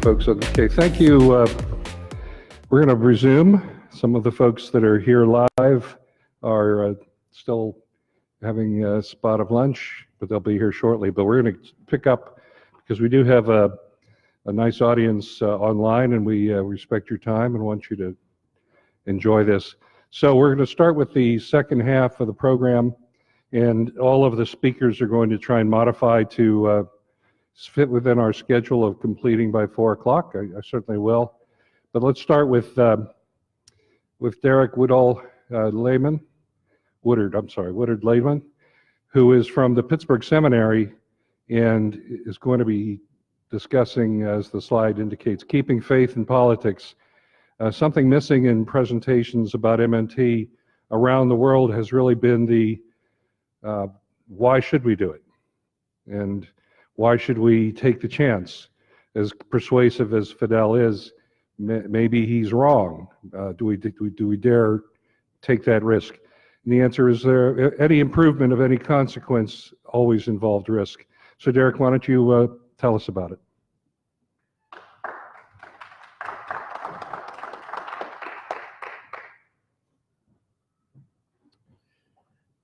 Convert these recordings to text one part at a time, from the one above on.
folks. Okay, thank you. We're going to resume. Some of the folks that are here live are still having a spot of lunch, but they'll be here shortly. But we're going to pick up because we do have a nice audience online, and we respect your time and want you to enjoy this. So we're going to start with the second half of the program, and all of the speakers are going to try and modify to fit within our schedule of completing by 4 o'clock. I certainly will. But let's start with Derek Woodard-Lehman, who is from the Pittsburgh Seminary and is going to be discussing, as the slide indicates, keeping faith in politics. Something missing in presentations about MMT around the world has really been the why should we do it? And why should we take the chance? As persuasive as Fadhel is, maybe he's wrong. Do we dare take that risk? And the answer is any improvement of any consequence always involved risk. So Derek, why don't you tell us about it?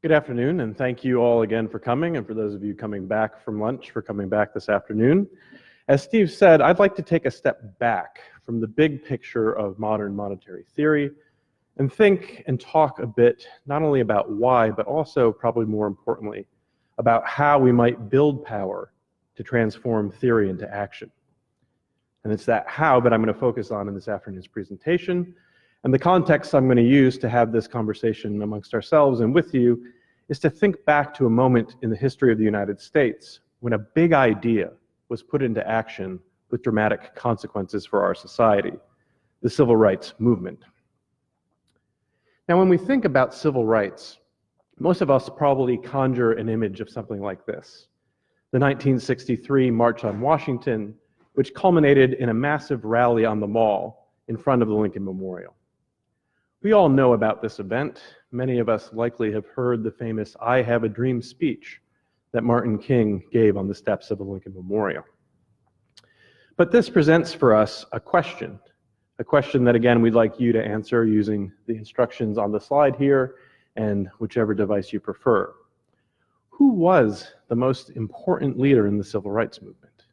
Good afternoon, and thank you all again for coming, and for those of you coming back from lunch, for coming back this afternoon. As Steve said, I'd like to take a step back from the big picture of modern monetary theory and think and talk a bit not only about why, but also, probably more importantly, about how we might build power to transform theory into action. And it's that how that I'm going to focus on in this afternoon's presentation. And the context I'm going to use to have this conversation amongst ourselves and with you is to think back to a moment in the history of the United States when a big idea was put into action with dramatic consequences for our society, the civil rights movement. Now, when we think about civil rights, most of us probably conjure an image of something like this: the 1963 March on Washington, which culminated in a massive rally on the Mall in front of the Lincoln Memorial. We all know about this event. Many of us likely have heard the famous "I Have a Dream" speech that Martin King gave on the steps of the Lincoln Memorial. But this presents for us a question that, again, we'd like you to answer using the instructions on the slide here and whichever device you prefer. Who was the most important leader in the civil rights movement?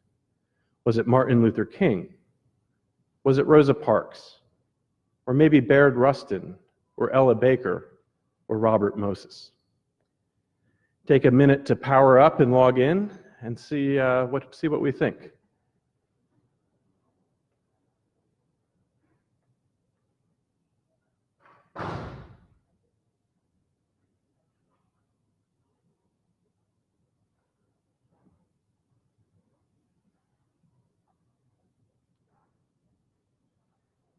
Was it Martin Luther King? Was it Rosa Parks? Or maybe Baird Rustin, or Ella Baker, or Robert Moses? Take a minute to power up and log in and see what we think.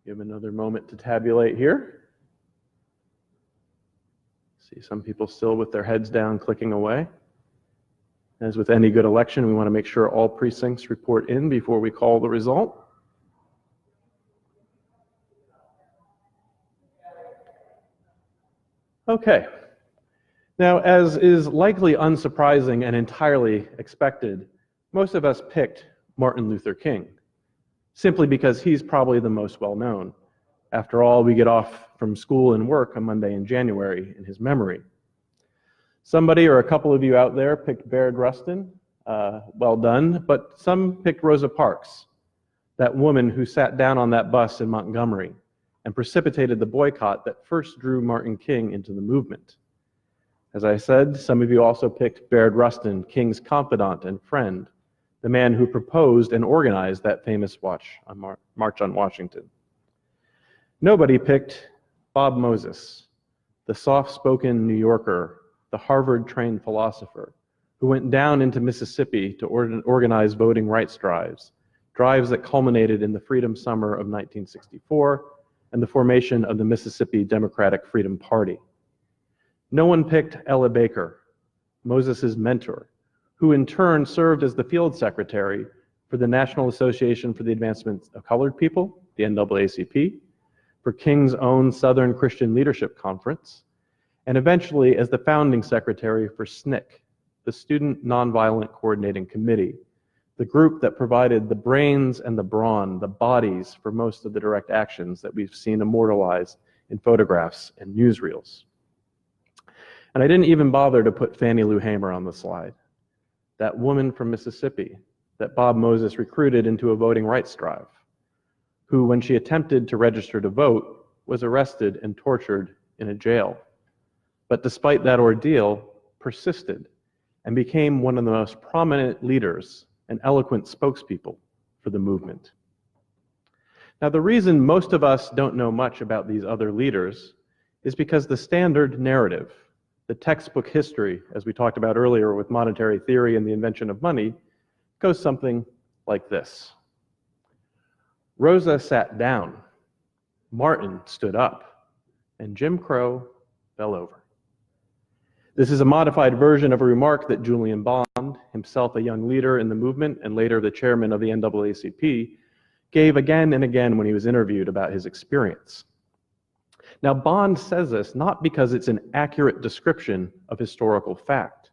Give another moment to tabulate here. See some people still with their heads down clicking away. As with any good election, we want to make sure all precincts report in before we call the result. Okay. Now, as is likely unsurprising and entirely expected, most of us picked Martin Luther King, simply because he's probably the most well-known. After all, we get off from school and work on Monday in January in his memory. Somebody or a couple of you out there picked Baird Rustin. Well done. But some picked Rosa Parks, that woman who sat down on that bus in Montgomery and precipitated the boycott that first drew Martin King into the movement. As I said, some of you also picked Baird Rustin, King's confidant and friend, the man who proposed and organized that famous March on Washington. Nobody picked Bob Moses, the soft-spoken New Yorker, the Harvard-trained philosopher, who went down into Mississippi to organize voting rights drives that culminated in the Freedom Summer of 1964 and the formation of the Mississippi Democratic Freedom Party. No one picked Ella Baker, Moses's mentor, who in turn served as the field secretary for the National Association for the Advancement of Colored People, the NAACP, for King's own Southern Christian Leadership Conference, and eventually as the founding secretary for SNCC, the Student Nonviolent Coordinating Committee, the group that provided the brains and the brawn, the bodies for most of the direct actions that we've seen immortalized in photographs and newsreels. And I didn't even bother to put Fannie Lou Hamer on the slide, that woman from Mississippi that Bob Moses recruited into a voting rights drive, who, when she attempted to register to vote, was arrested and tortured in a jail. But despite that ordeal, persisted and became one of the most prominent leaders and eloquent spokespeople for the movement. Now, the reason most of us don't know much about these other leaders is because the standard narrative, the textbook history, as we talked about earlier with monetary theory and the invention of money, goes something like this. Rosa sat down, Martin stood up, and Jim Crow fell over. This is a modified version of a remark that Julian Bond, himself a young leader in the movement and later the chairman of the NAACP, gave again and again when he was interviewed about his experience. Now, Bond says this not because it's an accurate description of historical fact,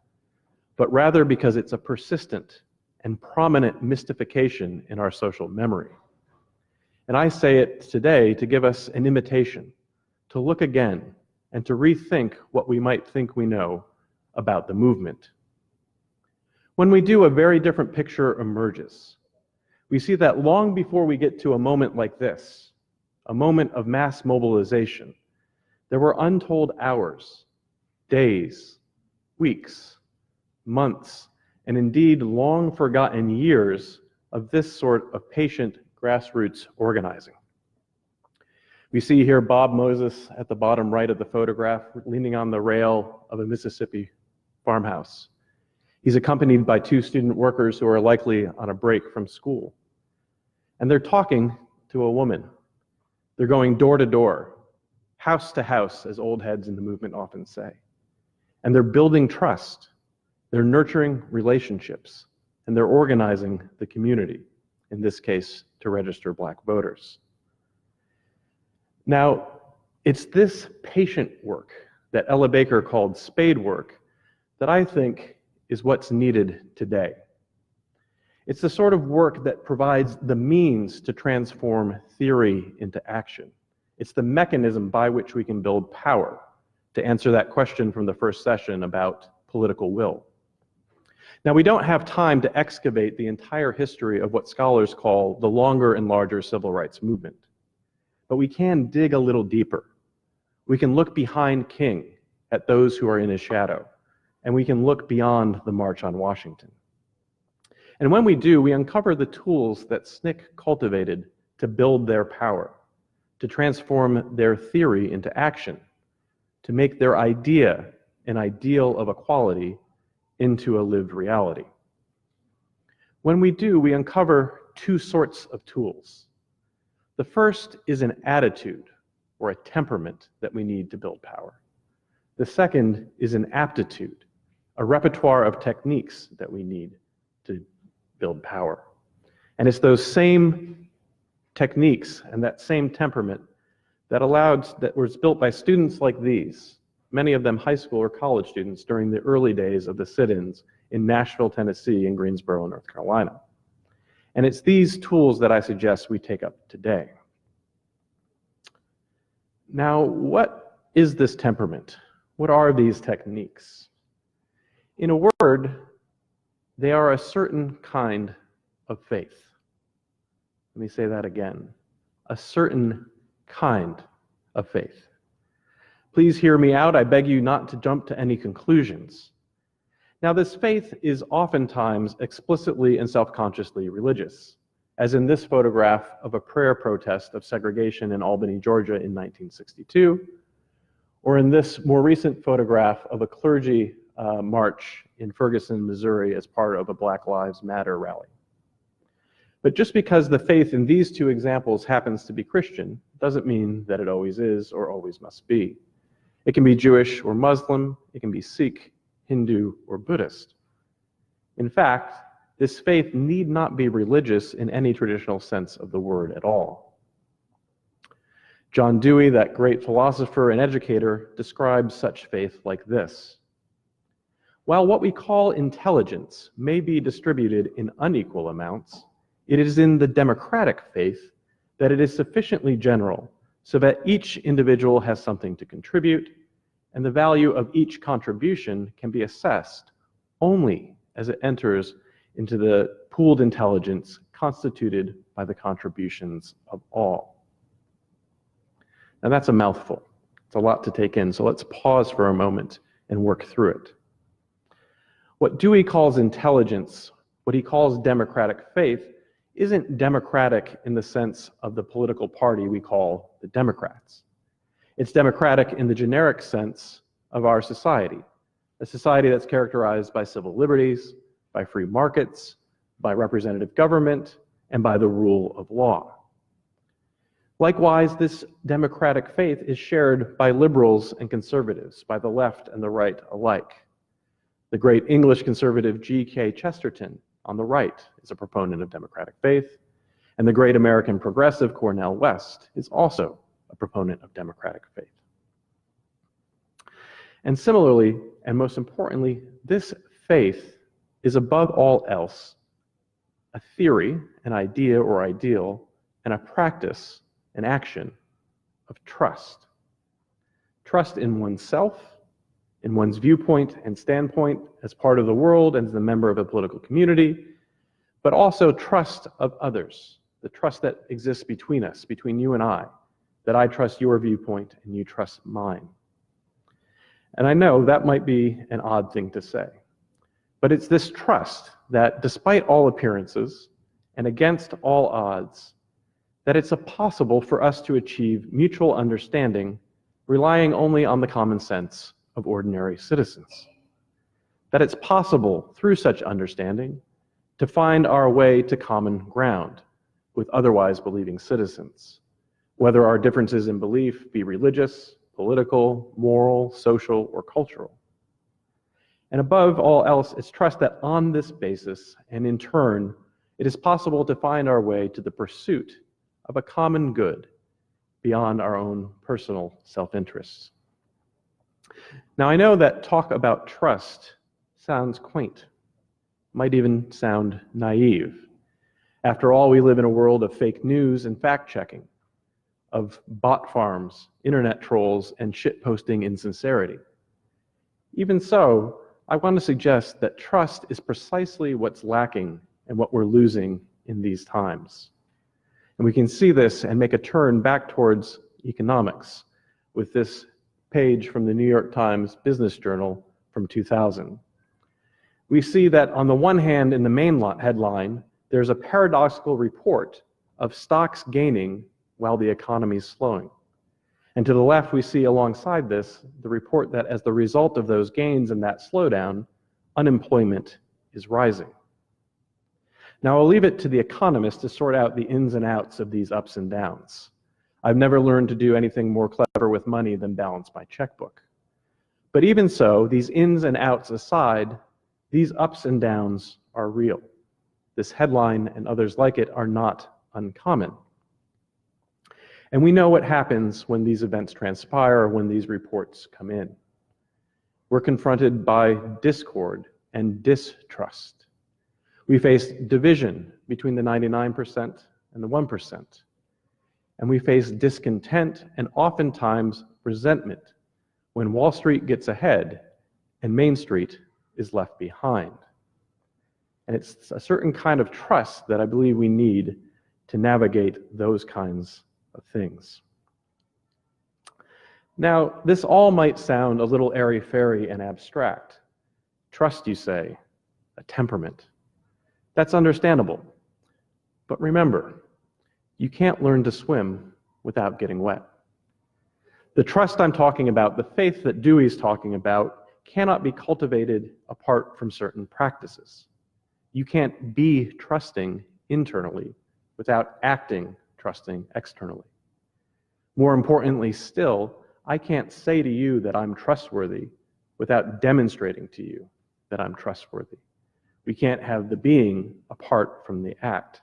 but rather because it's a persistent and prominent mystification in our social memory. And I say it today to give us an invitation to look again and to rethink what we might think we know about the movement. When we do, a very different picture emerges. We see that long before we get to a moment like this, a moment of mass mobilization, there were untold hours, days, weeks, months, and indeed long forgotten years of this sort of patient grassroots organizing. We see here Bob Moses at the bottom right of the photograph leaning on the rail of a Mississippi farmhouse. He's accompanied by two student workers who are likely on a break from school. And they're talking to a woman. They're going door to door, house to house, as old heads in the movement often say. And they're building trust. They're nurturing relationships. And they're organizing the community, in this case, to register Black voters. Now, it's this patient work that Ella Baker called spade work that I think is what's needed today. It's the sort of work that provides the means to transform theory into action. It's the mechanism by which we can build power, to answer that question from the first session about political will. Now, we don't have time to excavate the entire history of what scholars call the longer and larger civil rights movement. But we can dig a little deeper. We can look behind King at those who are in his shadow, and we can look beyond the March on Washington. And when we do, we uncover the tools that SNCC cultivated to build their power, to transform their theory into action, to make their idea an ideal of equality into a lived reality. When we do, we uncover two sorts of tools. The first is an attitude or a temperament that we need to build power. The second is an aptitude, a repertoire of techniques that we need to build power. And it's those same techniques and that same temperament that was built by students like these, many of them high school or college students during the early days of the sit-ins in Nashville, Tennessee, and Greensboro, North Carolina. And it's these tools that I suggest we take up today. Now, what is this temperament? What are these techniques? In a word, they are a certain kind of faith. Let me say that again. A certain kind of faith. Please hear me out. I beg you not to jump to any conclusions. Now, this faith is oftentimes explicitly and self-consciously religious, as in this photograph of a prayer protest of segregation in Albany, Georgia in 1962, or in this more recent photograph of a clergy march in Ferguson, Missouri as part of a Black Lives Matter rally. But just because the faith in these two examples happens to be Christian doesn't mean that it always is or always must be. It can be Jewish or Muslim, it can be Sikh, Hindu, or Buddhist. In fact, this faith need not be religious in any traditional sense of the word at all. John Dewey, that great philosopher and educator, describes such faith like this. While what we call intelligence may be distributed in unequal amounts, it is in the democratic faith that it is sufficiently general so that each individual has something to contribute, and the value of each contribution can be assessed only as it enters into the pooled intelligence constituted by the contributions of all. Now that's a mouthful. It's a lot to take in, so let's pause for a moment and work through it. What Dewey calls intelligence, what he calls democratic faith, isn't democratic in the sense of the political party we call the Democrats. It's democratic in the generic sense of our society, a society that's characterized by civil liberties, by free markets, by representative government, and by the rule of law. Likewise, this democratic faith is shared by liberals and conservatives, by the left and the right alike. The great English conservative G.K. Chesterton on the right is a proponent of democratic faith, and the great American progressive Cornel West is also a proponent of democratic faith. And similarly, and most importantly, this faith is above all else a theory, an idea or ideal, and a practice, an action of trust. Trust in oneself, in one's viewpoint and standpoint as part of the world and as a member of a political community, but also trust of others, the trust that exists between us, between you and I, that I trust your viewpoint and you trust mine. And I know that might be an odd thing to say, but it's this trust that despite all appearances and against all odds, that it's possible for us to achieve mutual understanding relying only on the common sense of ordinary citizens. That it's possible through such understanding to find our way to common ground with otherwise believing citizens, whether our differences in belief be religious, political, moral, social, or cultural. And above all else, it's trust that on this basis, and in turn, it is possible to find our way to the pursuit of a common good beyond our own personal self-interests. Now, I know that talk about trust sounds quaint, might even sound naive. After all, we live in a world of fake news and fact-checking, of bot farms, internet trolls, and shit-posting insincerity. Even so, I want to suggest that trust is precisely what's lacking and what we're losing in these times. And we can see this and make a turn back towards economics with this page from the New York Times Business Journal from 2000. We see that on the one hand, in the main headline, there's a paradoxical report of stocks gaining while the economy is slowing. And to the left, we see alongside this, the report that as the result of those gains and that slowdown, unemployment is rising. Now, I'll leave it to the economists to sort out the ins and outs of these ups and downs. I've never learned to do anything more clever with money than balance my checkbook. But even so, these ins and outs aside, these ups and downs are real. This headline and others like it are not uncommon. And we know what happens when these events transpire, when these reports come in. We're confronted by discord and distrust. We face division between the 99% and the 1%. And we face discontent and oftentimes resentment when Wall Street gets ahead and Main Street is left behind. And it's a certain kind of trust that I believe we need to navigate those kinds of things. Now, this all might sound a little airy-fairy and abstract. Trust, you say, a temperament. That's understandable. But remember, you can't learn to swim without getting wet. The trust I'm talking about, the faith that Dewey's talking about, cannot be cultivated apart from certain practices. You can't be trusting internally without acting trusting externally. More importantly still, I can't say to you that I'm trustworthy without demonstrating to you that I'm trustworthy. We can't have the being apart from the act.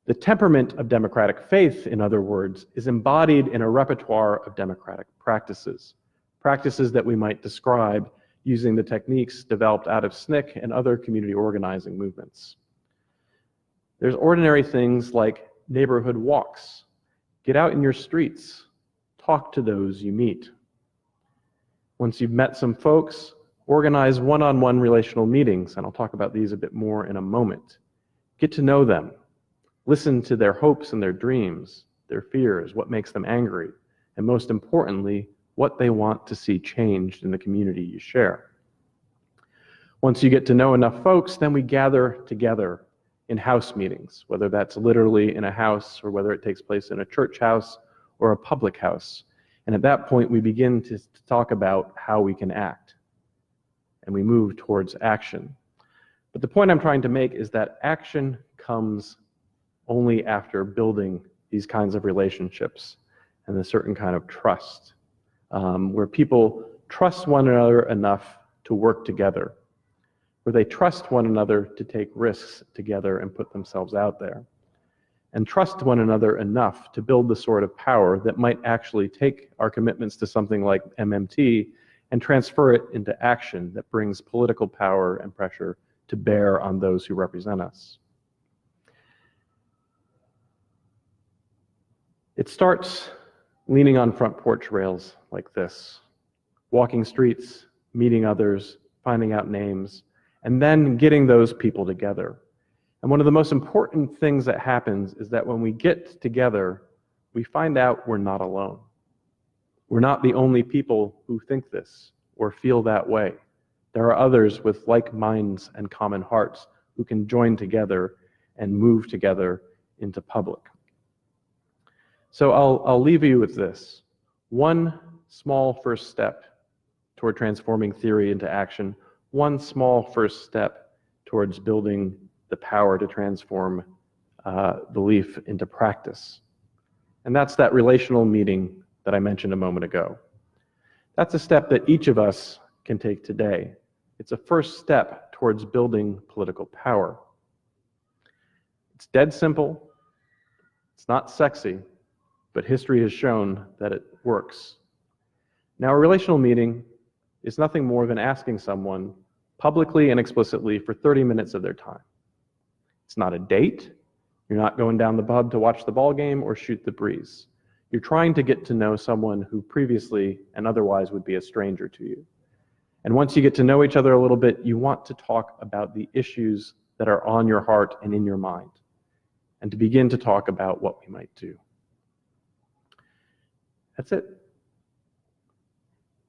The temperament of democratic faith, in other words, is embodied in a repertoire of democratic practices, practices that we might describe using the techniques developed out of SNCC and other community organizing movements. There's ordinary things like neighborhood walks. Get out in your streets, talk to those you meet. Once you've met some folks, organize one-on-one relational meetings, and I'll talk about these a bit more in a moment. Get to know them. Listen to their hopes and their dreams, their fears, what makes them angry, and most importantly, what they want to see changed in the community you share. Once you get to know enough folks, then we gather together in house meetings, whether that's literally in a house or whether it takes place in a church house or a public house. And at that point, we begin to talk about how we can act. And we move towards action. But the point I'm trying to make is that action comes only after building these kinds of relationships and a certain kind of trust, where people trust one another enough to work together, where they trust one another to take risks together and put themselves out there, and trust one another enough to build the sort of power that might actually take our commitments to something like MMT and transfer it into action that brings political power and pressure to bear on those who represent us. It starts leaning on front porch rails like this, walking streets, meeting others, finding out names, and then getting those people together. And one of the most important things that happens is that when we get together, we find out we're not alone. We're not the only people who think this or feel that way. There are others with like minds and common hearts who can join together and move together into public. So I'll leave you with this. One small first step toward transforming theory into action, one small first step towards building the power to transform belief into practice. And that's that relational meeting that I mentioned a moment ago. That's a step that each of us can take today. It's a first step towards building political power. It's dead simple. It's not sexy, but history has shown that it works. Now, a relational meeting is nothing more than asking someone publicly and explicitly for 30 minutes of their time. It's not a date. You're not going down the pub to watch the ball game or shoot the breeze. You're trying to get to know someone who previously and otherwise would be a stranger to you. And once you get to know each other a little bit, you want to talk about the issues that are on your heart and in your mind, and to begin to talk about what we might do. That's it.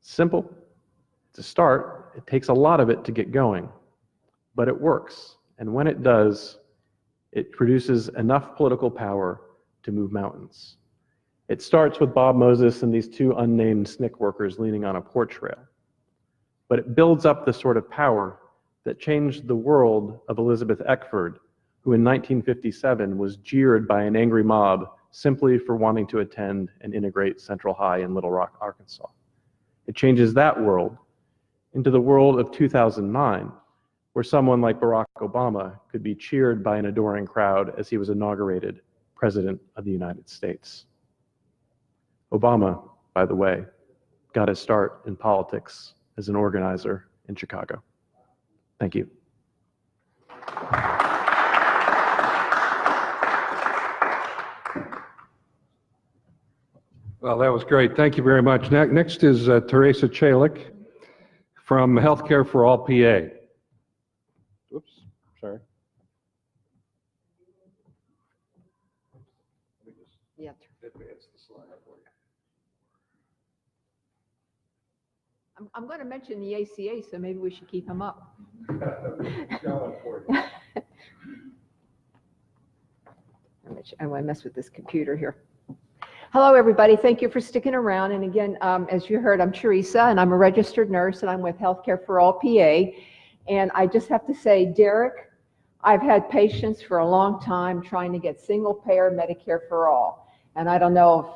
Simple. It's a start. It takes a lot of it to get going, but it works. And when it does, it produces enough political power to move mountains. It starts with Bob Moses and these two unnamed SNCC workers leaning on a porch rail. But it builds up the sort of power that changed the world of Elizabeth Eckford, who in 1957 was jeered by an angry mob simply for wanting to attend and integrate Central High in Little Rock, Arkansas. It changes that world into the world of 2009, where someone like Barack Obama could be cheered by an adoring crowd as he was inaugurated President of the United States. Obama, by the way, got his start in politics as an organizer in Chicago. Thank you. Well, that was great. Thank you very much. Next is Theresa Charlich from Healthcare for All PA. Oops, sorry. Yeah. Advance the slide for you. I'm going to mention the ACA, so maybe we should keep him up. I want to mess with this computer here. Hello, everybody. Thank you for sticking around. And again, as you heard, I'm Theresa, and I'm a registered nurse, and I'm with Healthcare for All PA. And I just have to say, Derek, I've had patients for a long time trying to get single-payer Medicare for all. And I don't know if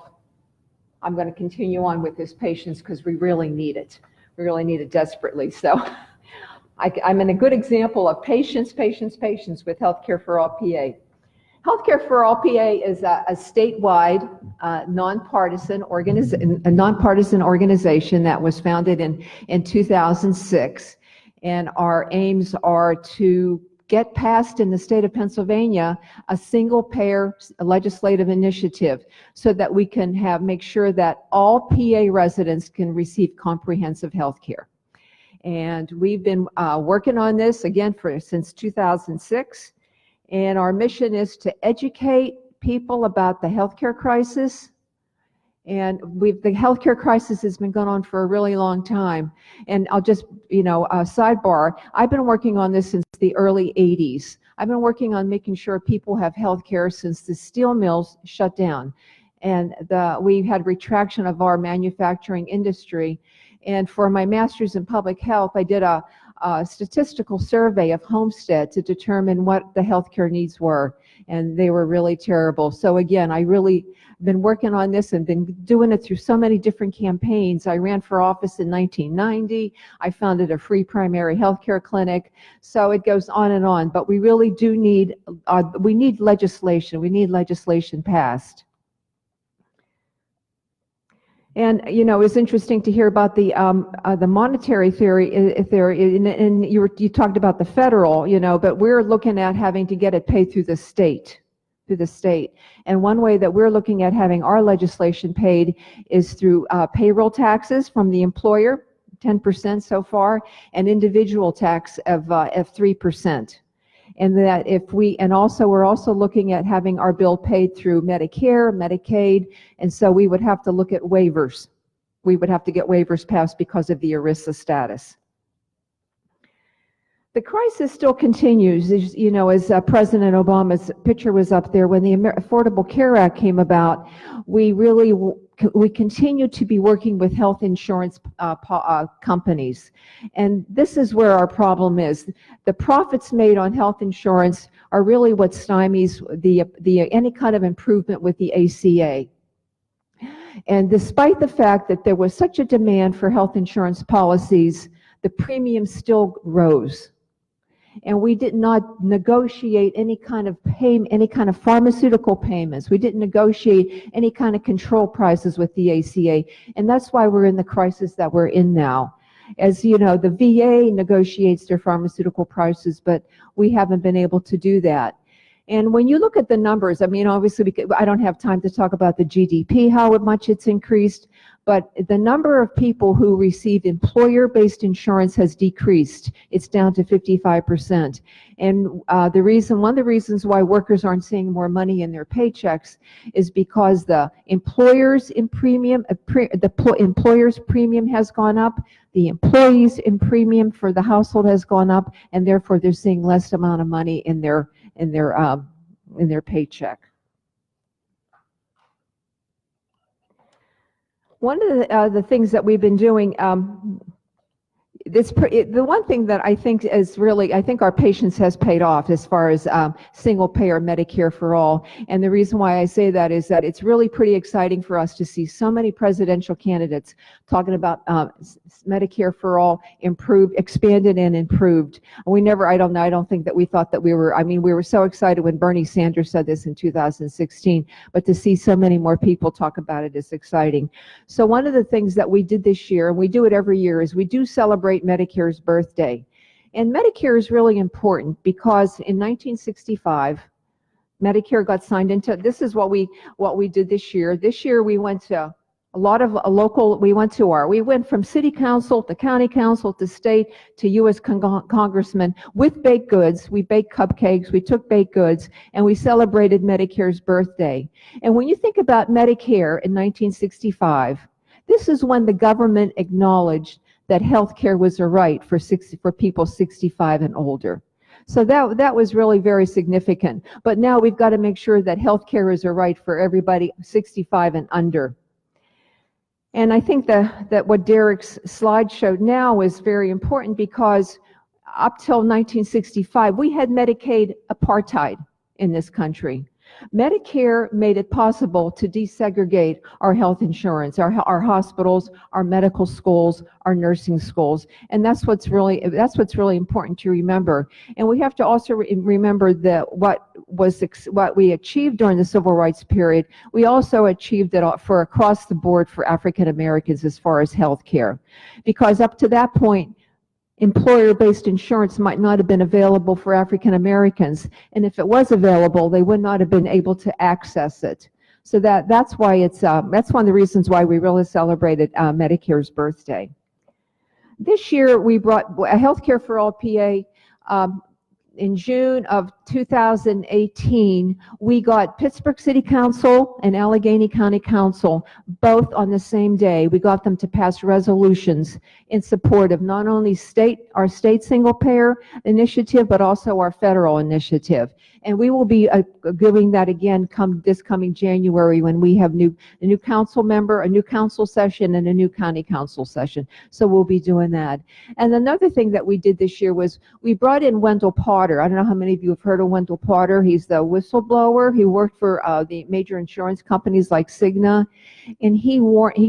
I'm going to continue on with this patients because we really need it. We really need it desperately. So I'm in a good example of patients with Healthcare for All PA. Healthcare for All PA is a statewide, nonpartisan organization that was founded in 2006. And our aims are to get passed in the state of Pennsylvania a single-payer legislative initiative so that we can make sure that all PA residents can receive comprehensive health care. And we've been working on this again since 2006. And our mission is to educate people about the healthcare crisis. And the healthcare crisis has been going on for a really long time. And I'll just, sidebar, I've been working on this since the early 80s. I've been working on making sure people have healthcare since the steel mills shut down. And we had retraction of our manufacturing industry. And for my master's in public health, I did a statistical survey of Homestead to determine what the healthcare needs were. And they were really terrible. So again, I really been working on this and been doing it through so many different campaigns. I ran for office in 1990. I founded a free primary health care clinic. So it goes on and on. But we really do need, we need legislation. We need legislation passed. And, it's interesting to hear about the monetary theory, and you talked about the federal, but we're looking at having to get it paid through the state. And one way that we're looking at having our legislation paid is through payroll taxes from the employer, 10% so far, and individual tax of 3%. And that we're also looking at having our bill paid through Medicare, Medicaid, and so we would have to look at waivers. We would have to get waivers passed because of the ERISA status. The crisis still continues, as President Obama's picture was up there. When the Affordable Care Act came about, we continue to be working with health insurance companies. And this is where our problem is. The profits made on health insurance are really what stymies any kind of improvement with the ACA. And despite the fact that there was such a demand for health insurance policies, the premium still rose. And we did not negotiate any kind of pharmaceutical payments. We didn't negotiate any kind of control prices with the ACA. And that's why we're in the crisis that we're in now. As you know, the VA negotiates their pharmaceutical prices, but we haven't been able to do that. And when you look at the numbers, obviously I don't have time to talk about the GDP, how much it's increased, but the number of people who receive employer-based insurance has decreased. It's down to 55%. And one of the reasons why workers aren't seeing more money in their paychecks is because the employer's premium has gone up, the employees' premium for the household has gone up, and therefore they're seeing less amount of money in their paycheck. One of the things that we've been doing, the one thing that I think is really, I think our patience has paid off as far as single payer Medicare for all. And the reason why I say that is that it's really pretty exciting for us to see so many presidential candidates talking about Medicare for all expanded and improved. I don't think that we thought that we were so excited when Bernie Sanders said this in 2016, but to see so many more people talk about it is exciting. So one of the things that we did this year, and we do it every year, is we do celebrate Medicare's birthday. And Medicare is really important because in 1965, Medicare got signed into, this is what we did this year. This year we went to a lot of we went from city council to county council to state to U.S. congressmen with baked goods. We baked cupcakes, we took baked goods, and we celebrated Medicare's birthday. And when you think about Medicare in 1965, this is when the government acknowledged that health care was a right for people 65 and older. So that was really very significant. But now we've got to make sure that health care is a right for everybody 65 and under. And I think that what Derek's slide showed now is very important because up till 1965, we had Medicaid apartheid in this country. Medicare made it possible to desegregate our health insurance, our hospitals, our medical schools, our nursing schools, and that's what's really important to remember. And we have to also remember that what what we achieved during the civil rights period, we also achieved it for across the board for African Americans as far as health care. Because up to that point, employer-based insurance might not have been available for African Americans, and if it was available, they would not have been able to access it. So that's why that's one of the reasons why we really celebrated Medicare's birthday. This year we brought Healthcare for All PA. In June of 2018, we got Pittsburgh City Council and Allegheny County Council both on the same day. We got them to pass resolutions in support of not only our state single payer initiative, but also our federal initiative. And we will be doing that again this coming January when we have a new council member, a new council session, and a new county council session. So we'll be doing that. And another thing that we did this year was we brought in Wendell Potter. I don't know how many of you have heard of Wendell Potter. He's the whistleblower. He worked for the major insurance companies like Cigna. And he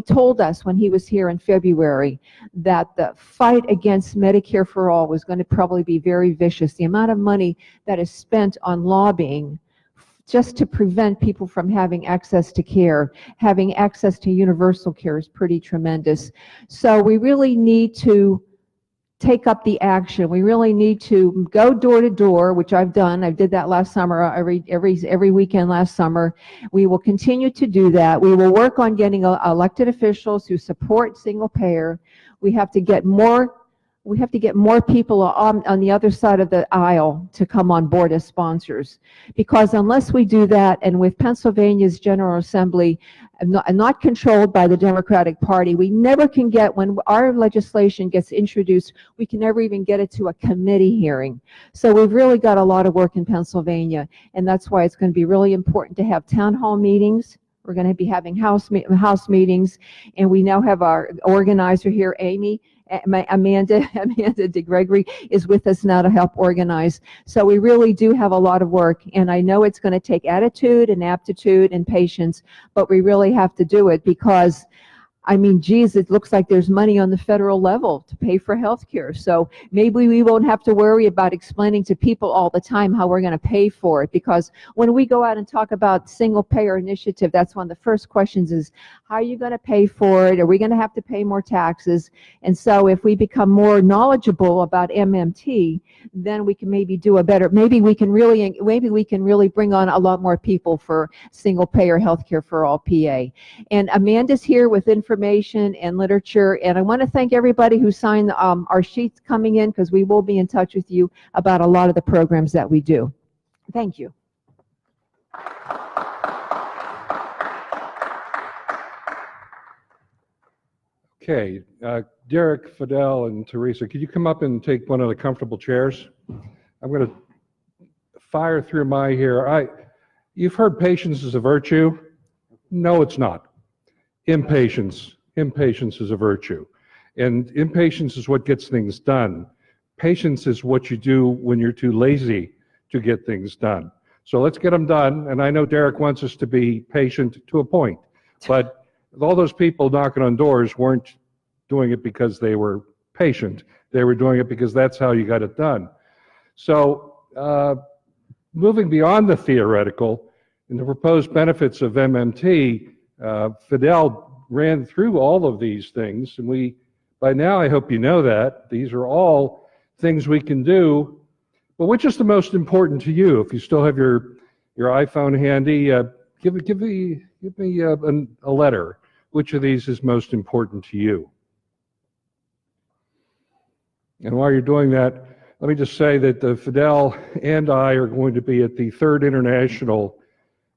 told us when he was here in February that the fight against Medicare for All was going to probably be very vicious. The amount of money that is spent on lobbying just to prevent people from having access to care, having access to universal care is pretty tremendous. So we really need to take up the action. We really need to go door to door, which I've done. I did that last summer, every weekend last summer. We will continue to do that. We will work on getting elected officials who support single payer. We have to get more people on the other side of the aisle to come on board as sponsors. Because unless we do that, and with Pennsylvania's General Assembly not controlled by the Democratic Party, we never can get, when our legislation gets introduced, we can never even get it to a committee hearing. So we've really got a lot of work in Pennsylvania, and that's why it's going to be really important to have town hall meetings. We're going to be having house meetings, and we now have our organizer here, Amanda DeGregory is with us now to help organize. So we really do have a lot of work, and I know it's going to take attitude and aptitude and patience, but we really have to do it because, I mean, geez, it looks like there's money on the federal level to pay for health care. So maybe we won't have to worry about explaining to people all the time how we're going to pay for it, because when we go out and talk about single payer initiative, that's one of the first questions is, how are you going to pay for it? Are we going to have to pay more taxes? And so if we become more knowledgeable about MMT, then we can maybe do a better, maybe we can really bring on a lot more people for single payer healthcare for all PA. And Amanda's here with information and literature, and I want to thank everybody who signed our sheets coming in, because we will be in touch with you about a lot of the programs that we do. Thank you. Okay, Derek, Fadhel, and Theresa, could you come up and take one of the comfortable chairs? I'm going to fire through my here. You've heard patience is a virtue. No, it's not. Impatience is a virtue. And impatience is what gets things done. Patience is what you do when you're too lazy to get things done. So let's get them done. And I know Derek wants us to be patient to a point, but all those people knocking on doors weren't doing it because they were patient. They were doing it because that's how you got it done. So moving beyond the theoretical, in the proposed benefits of MMT, Fadhel ran through all of these things, and by now I hope you know that these are all things we can do. But which is the most important to you? If you still have your iPhone handy, give me a letter. Which of these is most important to you? And while you're doing that, let me just say that Fadhel and I are going to be at the 3rd International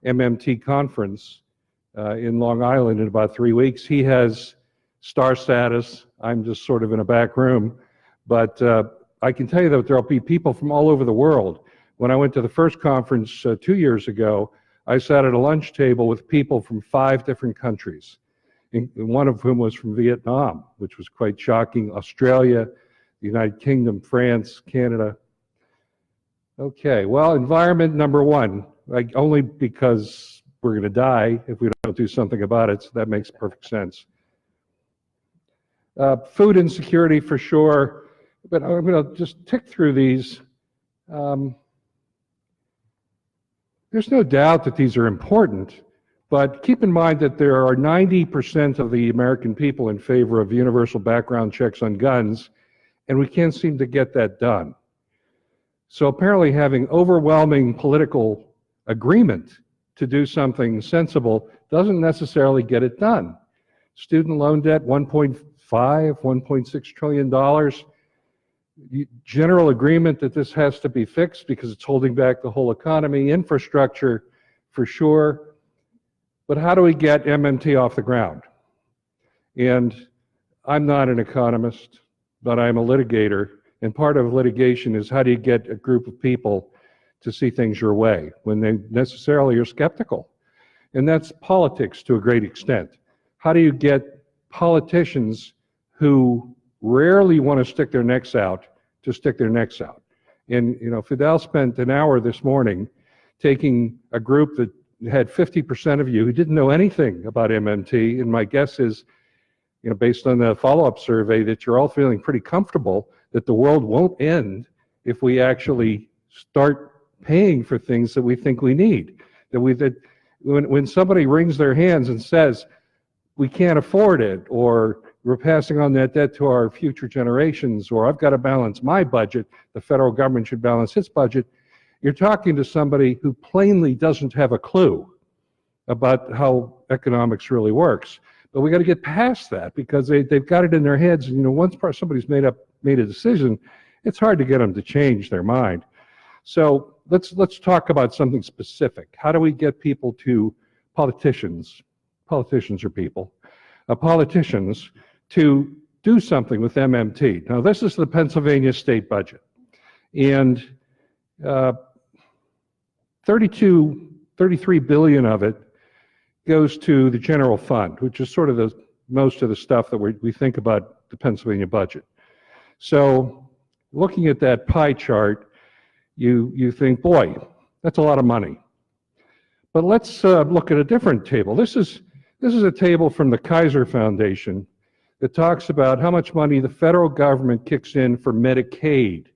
MMT Conference in Long Island in about 3 weeks. He has star status. I'm just sort of in a back room. But I can tell you that there'll be people from all over the world. When I went to the first conference 2 years ago, I sat at a lunch table with people from 5 different countries, one of whom was from Vietnam, which was quite shocking, Australia, the United Kingdom, France, Canada. Okay, well, environment number 1, only because we're going to die if we don't do something about it, so that makes perfect sense. Food insecurity for sure, but I'm going to just tick through these. There's no doubt that these are important, but keep in mind that there are 90% of the American people in favor of universal background checks on guns, and we can't seem to get that done. So apparently having overwhelming political agreement to do something sensible doesn't necessarily get it done. Student loan debt, $1.6 trillion. General agreement that this has to be fixed because it's holding back the whole economy. Infrastructure, for sure. But how do we get MMT off the ground? And I'm not an economist, but I'm a litigator. And part of litigation is how do you get a group of people to see things your way when they necessarily are skeptical? And that's politics to a great extent. How do you get politicians who rarely want to stick their necks out to stick their necks out? And, you know, Fadhel spent an hour this morning taking a group that had 50% of you who didn't know anything about MMT, and my guess is, you know, based on the follow-up survey, that you're all feeling pretty comfortable that the world won't end if we actually start paying for things that we think we need. That when somebody wrings their hands and says, we can't afford it, or we're passing on that debt to our future generations, or I've got to balance my budget, the federal government should balance its budget, you're talking to somebody who plainly doesn't have a clue about how economics really works. But we got to get past that because they've got it in their heads, and you know, once somebody's made a decision, it's hard to get them to change their mind. So let's talk about something specific. How do we get people to politicians are people, politicians to do something with MMT? Now this is the Pennsylvania state budget, and 33 billion of it goes to the general fund, which is sort of most of the stuff that we think about the Pennsylvania budget. So looking at that pie chart, you think, boy, that's a lot of money. But let's look at a different table. This is a table from the Kaiser Foundation that talks about how much money the federal government kicks in for Medicaid,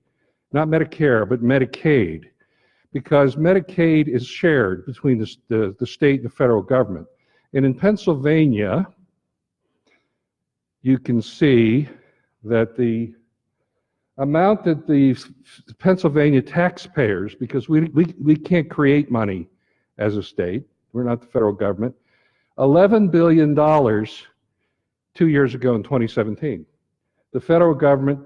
not Medicare, but Medicaid, because Medicaid is shared between the state and the federal government. And in Pennsylvania, you can see that the amount that the Pennsylvania taxpayers, because we can't create money as a state, we're not the federal government, $11 billion 2 years ago in 2017. The federal government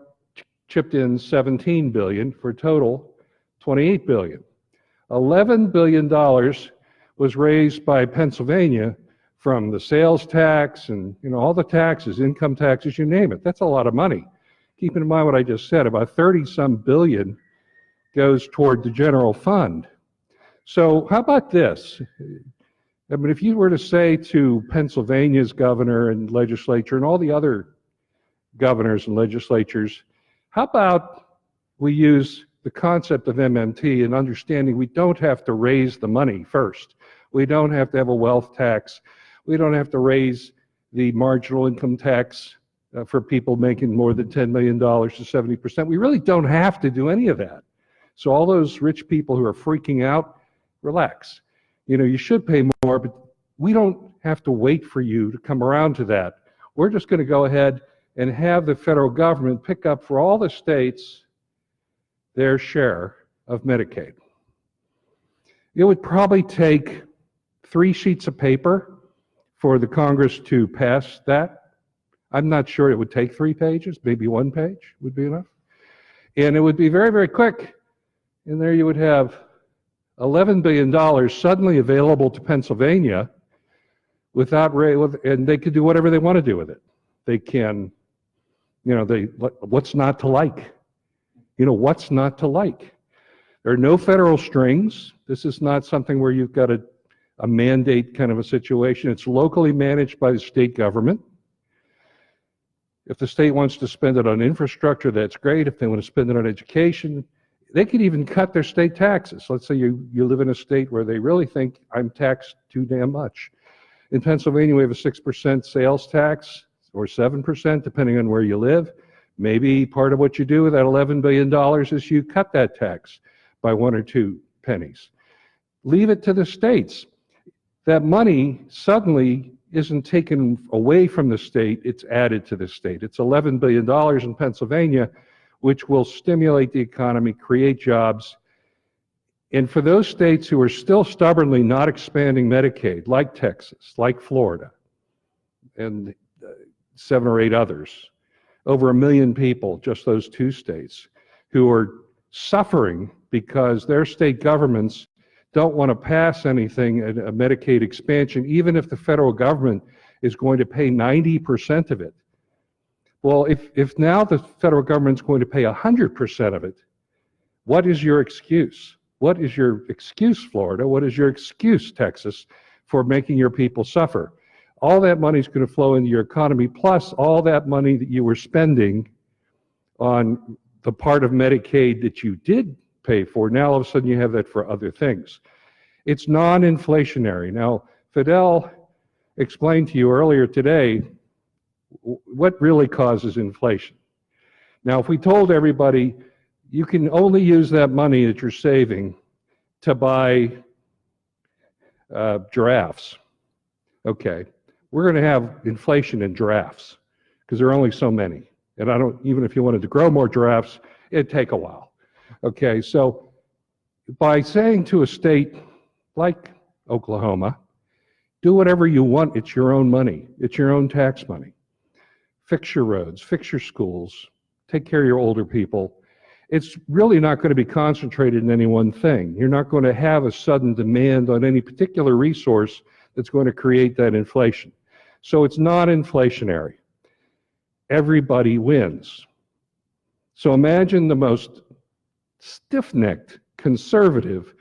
chipped in $17 billion for a total $28 billion. $11 billion was raised by Pennsylvania from the sales tax and, you know, all the taxes, income taxes, you name it. That's a lot of money. Keep in mind what I just said, about 30-some billion goes toward the general fund. So how about this? I mean, if you were to say to Pennsylvania's governor and legislature and all the other governors and legislatures, how about we use the concept of MMT and understanding we don't have to raise the money first. We don't have to have a wealth tax. We don't have to raise the marginal income tax for people making more than $10 million to 70%. We really don't have to do any of that. So all those rich people who are freaking out, relax. You know, you should pay more, but we don't have to wait for you to come around to that. We're just going to go ahead and have the federal government pick up for all the states their share of Medicaid. It would probably take 3 sheets of paper for the Congress to pass that. I'm not sure it would take 3 pages, maybe 1 page would be enough. And it would be very, very quick. And there you would have $11 billion suddenly available to Pennsylvania and they could do whatever they want to do with it. They can, you know, what's not to like? You know, what's not to like? There are no federal strings. This is not something where you've got a mandate kind of a situation. It's locally managed by the state government. If the state wants to spend it on infrastructure, that's great. If they want to spend it on education, they could even cut their state taxes. Let's say you live in a state where they really think I'm taxed too damn much. In Pennsylvania, we have a 6% sales tax, or 7%, depending on where you live. Maybe part of what you do with that $11 billion is you cut that tax by 1 or 2 pennies. leave it to the states. That money suddenly isn't taken away from the state, it's added to the state. It's $11 billion in Pennsylvania, which will stimulate the economy, create jobs. And for those states who are still stubbornly not expanding Medicaid, like Texas, like Florida, and 7 or 8 others, over 1 million people, just those 2 states, who are suffering because their state governments don't want to pass anything, a Medicaid expansion, even if the federal government is going to pay 90% of it. Well, if now the federal government's going to pay 100% of it, what is your excuse? What is your excuse, Florida? What is your excuse, Texas, for making your people suffer? All that money is going to flow into your economy, plus all that money that you were spending on the part of Medicaid that you did pay for. Now all of a sudden you have that for other things. It's non-inflationary. Now, Fadhel explained to you earlier today what really causes inflation. Now, if we told everybody you can only use that money that you're saving to buy giraffes, okay, we're going to have inflation in giraffes because there are only so many. And I don't, even if you wanted to grow more giraffes, it'd take a while. Okay, so by saying to a state like Oklahoma, do whatever you want, it's your own money, it's your own tax money. Fix your roads, fix your schools, take care of your older people. It's really not going to be concentrated in any one thing. You're not going to have a sudden demand on any particular resource that's going to create that inflation. So it's not inflationary. Everybody wins. So imagine the most stiff-necked, conservative,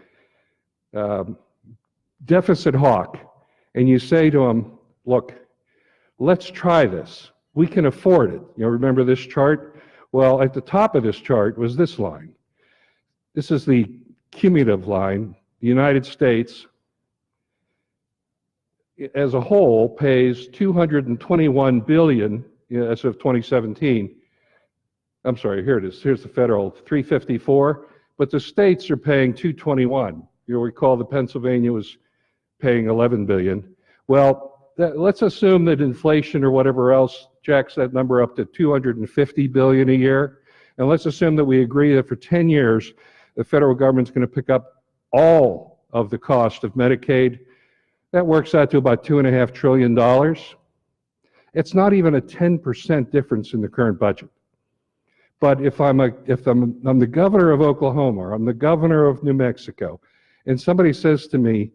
deficit hawk, and you say to him, look, let's try this. We can afford it. You know, remember this chart? Well, at the top of this chart was this line. This is the cumulative line. The United States, as a whole, pays $221 billion as of 2017. I'm sorry, here it is. Here's the federal, 354, but the states are paying 221. You'll recall that Pennsylvania was paying 11 billion. Well, let's assume that inflation or whatever else jacks that number up to 250 billion a year. And let's assume that we agree that for 10 years, the federal government's going to pick up all of the cost of Medicaid. That works out to about $2.5 trillion. It's not even a 10% difference in the current budget. But if I'm the governor of Oklahoma, or I'm the governor of New Mexico, and somebody says to me,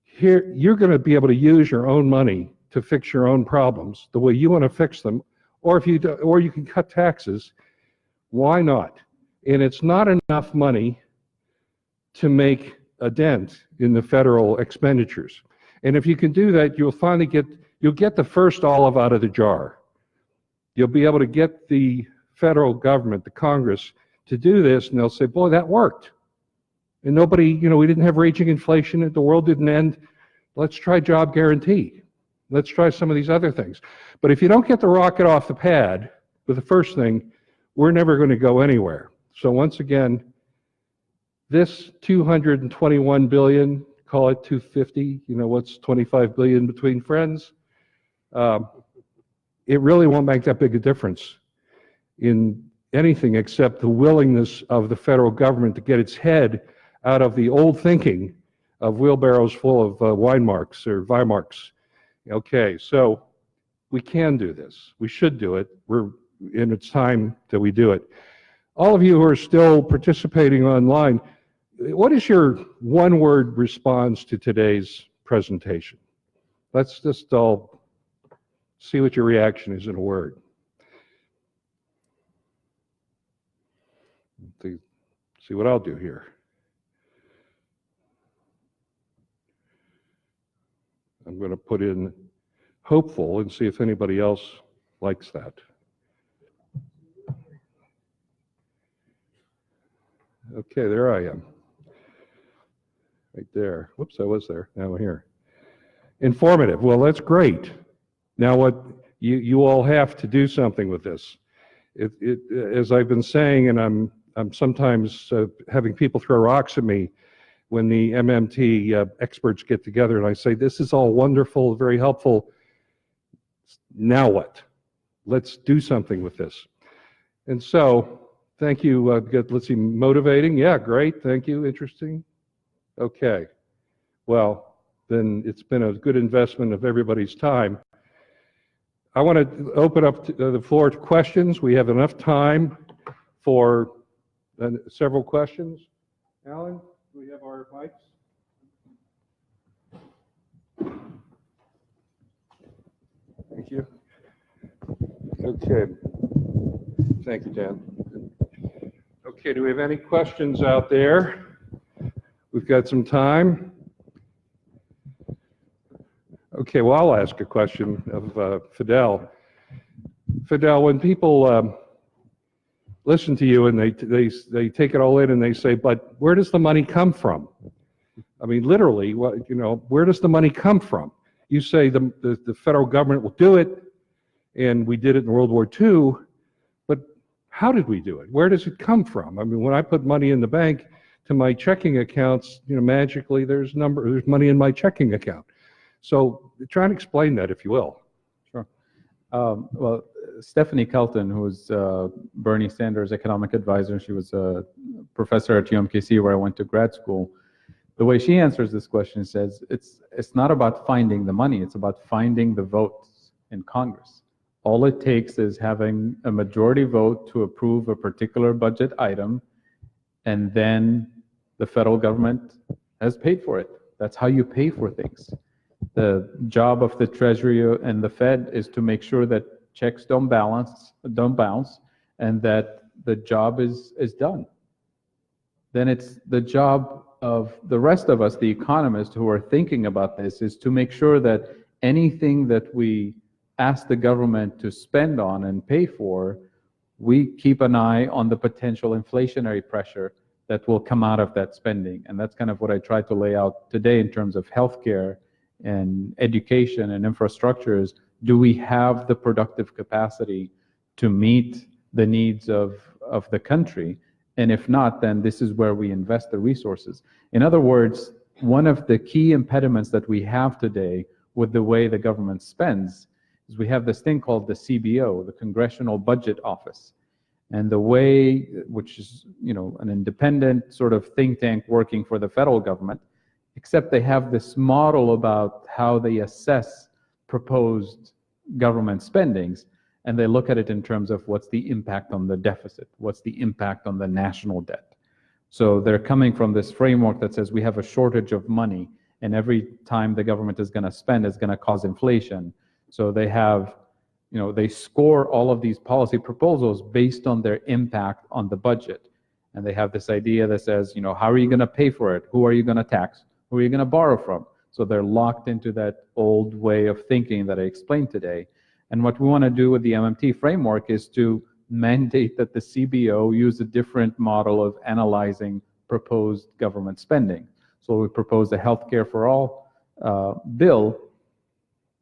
here, you're going to be able to use your own money to fix your own problems the way you want to fix them, or if you do, or you can cut taxes, why not? And it's not enough money to make a dent in the federal expenditures. And if you can do that, you'll get the first olive out of the jar. You'll be able to get the federal government, the Congress, to do this, and they'll say, boy, that worked. And nobody, you know, we didn't have raging inflation, the world didn't end. Let's try job guarantee. Let's try some of these other things. But if you don't get the rocket off the pad with the first thing, we're never going to go anywhere. So once again, this 221 billion, call it 250, you know, what's 25 billion between friends? It really won't make that big a difference in anything except the willingness of the federal government to get its head out of the old thinking of wheelbarrows full of Weinmarks or Weimarks. Okay, so we can do this. We should do it. And it's time that we do it. All of you who are still participating online, what is your one-word response to today's presentation? Let's just all see what your reaction is in a word. See what I'll do here. I'm going to put in hopeful and see if anybody else likes that. Okay, there I am. Right there. Whoops, I was there. Now I'm here. Informative. Well, that's great. Now what you all have to do something with this. As I've been saying, and I'm sometimes having people throw rocks at me, when the MMT experts get together and I say, this is all wonderful, very helpful. Now what? Let's do something with this. And so, thank you. Let's see, motivating. Yeah, great. Thank you. Interesting. Okay. Well, then it's been a good investment of everybody's time. I want to open up the floor to questions. We have enough time for several questions. Alan, do we have our mics? Thank you. Okay. Thank you, Dan. Okay, do we have any questions out there? We've got some time. Okay, well, I'll ask a question of Fadhel. Fadhel, when people listen to you and they take it all in and they say, but where does the money come from? I mean, literally, what, you know, where does the money come from? You say the federal government will do it, and we did it in World War II, but how did we do it? Where does it come from? I mean, when I put money in the bank to my checking accounts, you know, magically there's money in my checking account. So try and explain that, if you will. Sure. Well, Stephanie Kelton, who's Bernie Sanders' economic advisor, she was a professor at UMKC where I went to grad school. The way she answers this question says, it's not about finding the money, it's about finding the votes in Congress. All it takes is having a majority vote to approve a particular budget item, and then the federal government has paid for it. That's how you pay for things. The job of the Treasury and the Fed is to make sure that checks don't bounce, and that the job is done. Then it's the job of the rest of us, the economists who are thinking about this, is to make sure that anything that we ask the government to spend on and pay for, we keep an eye on the potential inflationary pressure that will come out of that spending. And that's kind of what I tried to lay out today in terms of healthcare and education and infrastructures. Do we have the productive capacity to meet the needs of the country? And if not, then this is where we invest the resources. In other words, one of the key impediments that we have today with the way the government spends is we have this thing called the CBO, the Congressional Budget Office. And the way, which is, you know, an independent sort of think tank working for the federal government, except they have this model about how they assess proposed government spendings, and they look at it in terms of what's the impact on the deficit, what's the impact on the national debt. So they're coming from this framework that says we have a shortage of money, and every time the government is going to spend, it's going to cause inflation. So they have, you know, they score all of these policy proposals based on their impact on the budget. And they have this idea that says, you know, how are you going to pay for it? Who are you going to tax? Who are you going to borrow from? So they're locked into that old way of thinking that I explained today. And what we want to do with the MMT framework is to mandate that the CBO use a different model of analyzing proposed government spending. So we proposed a healthcare for all bill.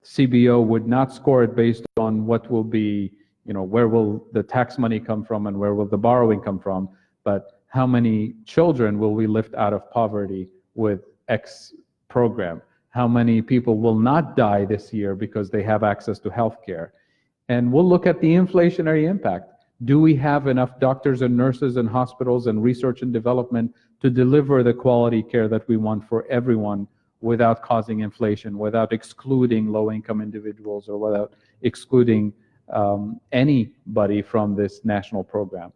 CBO would not score it based on what will be, you know, where will the tax money come from and where will the borrowing come from, but how many children will we lift out of poverty with X program? How many people will not die this year because they have access to health care? And we'll look at the inflationary impact. Do we have enough doctors and nurses and hospitals and research and development to deliver the quality care that we want for everyone without causing inflation, without excluding low-income individuals, or without excluding anybody from this national program?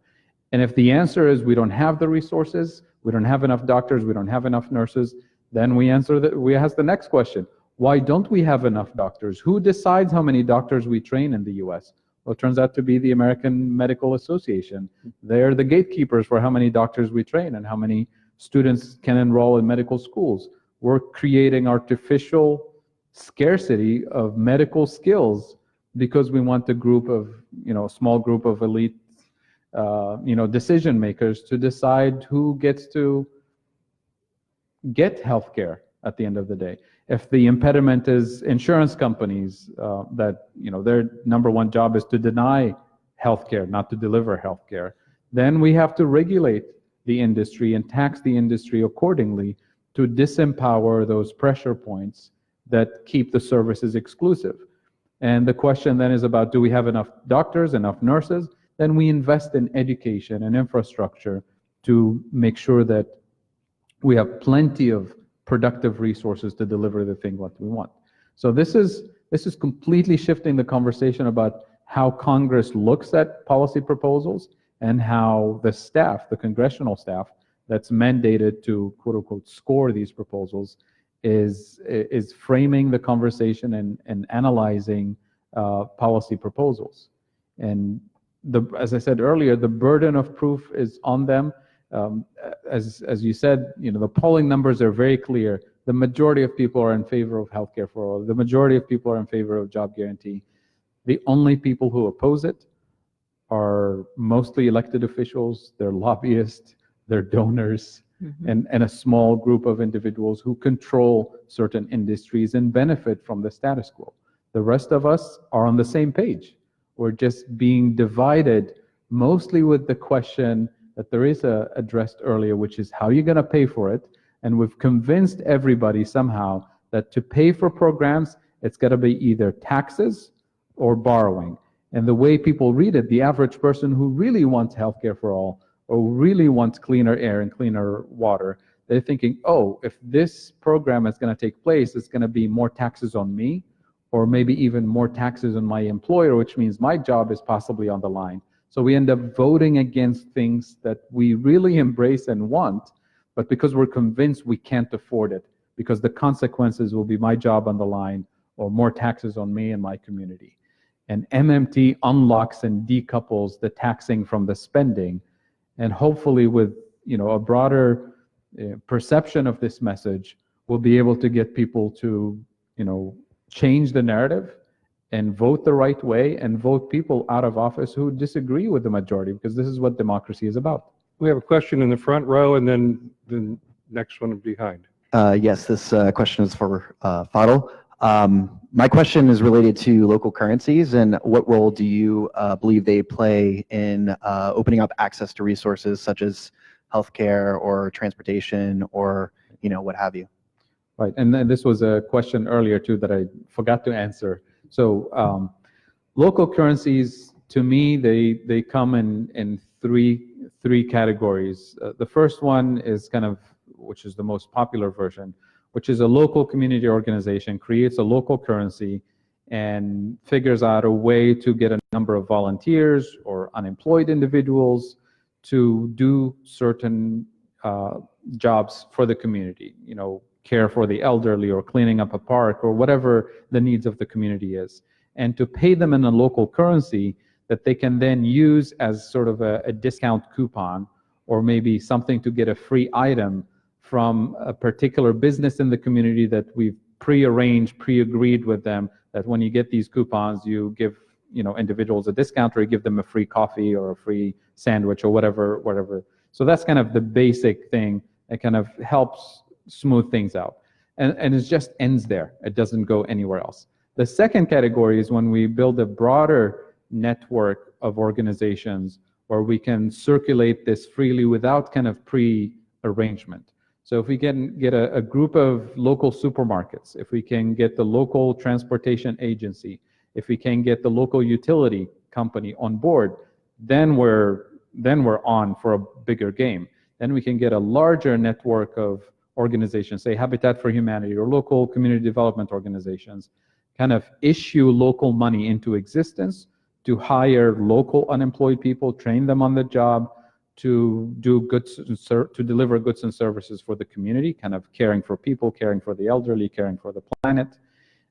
And if the answer is we don't have the resources, we don't have enough doctors, we don't have enough nurses, then we ask the next question. Why don't we have enough doctors? Who decides how many doctors we train in the US? Well, it turns out to be the American Medical Association. They're the gatekeepers for how many doctors we train and how many students can enroll in medical schools. We're creating artificial scarcity of medical skills because we want a group of, you know, small group of elite, you know, decision makers to decide who gets to get healthcare at the end of the day. If the impediment is insurance companies, that, you know, their number one job is to deny healthcare, not to deliver healthcare, then we have to regulate the industry and tax the industry accordingly to disempower those pressure points that keep the services exclusive. And the question then is about, do we have enough doctors, enough nurses? Then we invest in education and infrastructure to make sure that we have plenty of productive resources to deliver the thing what we want. So this is completely shifting the conversation about how Congress looks at policy proposals and how the staff, the congressional staff that's mandated to quote unquote score these proposals is framing the conversation and analyzing policy proposals. And as I said earlier, the burden of proof is on them. As you said, the polling numbers are very clear. The majority of people are in favor of healthcare for all. The majority of people are in favor of job guarantee. The only people who oppose it are mostly elected officials, they're lobbyists, they're donors, and a small group of individuals who control certain industries and benefit from the status quo. The rest of us are on the same page. We're just being divided mostly with the question that Theresa addressed earlier, which is how are you going to pay for it? And we've convinced everybody somehow that to pay for programs, it's got to be either taxes or borrowing. And the way people read it, the average person who really wants healthcare for all, or really wants cleaner air and cleaner water, they're thinking, oh, if this program is going to take place, it's going to be more taxes on me, or maybe even more taxes on my employer, which means my job is possibly on the line. So we end up voting against things that we really embrace and want, but because we're convinced we can't afford it, because the consequences will be my job on the line, or more taxes on me and my community. And MMT unlocks and decouples the taxing from the spending, and hopefully with a broader perception of this message, we'll be able to get people to change the narrative and vote the right way and vote people out of office who disagree with the majority, because this is what democracy is about. We have a question in the front row and then the next one behind. Yes, this question is for Fadhel. My question is related to local currencies, and what role do you believe they play in opening up access to resources such as healthcare or transportation or what have you? Right, and then this was a question earlier too that I forgot to answer. So local currencies, to me, they come in three categories. The first one is which is the most popular version, which is a local community organization creates a local currency and figures out a way to get a number of volunteers or unemployed individuals to do certain jobs for the community, care for the elderly or cleaning up a park or whatever the needs of the community is, and to pay them in a local currency that they can then use as sort of a discount coupon, or maybe something to get a free item from a particular business in the community that we've pre-arranged, pre-agreed with them, that when you get these coupons, you give individuals a discount, or you give them a free coffee or a free sandwich or whatever. So that's kind of the basic thing that kind of helps smooth things out. And it just ends there. It doesn't go anywhere else. The second category is when we build a broader network of organizations where we can circulate this freely without kind of pre-arrangement. So if we can get a group of local supermarkets, if we can get the local transportation agency, if we can get the local utility company on board, then we're on for a bigger game. Then we can get a larger network of organizations, say Habitat for Humanity or local community development organizations, kind of issue local money into existence to hire local unemployed people, train them on the job, to do goods, to deliver goods and services for the community, kind of caring for people, caring for the elderly, caring for the planet,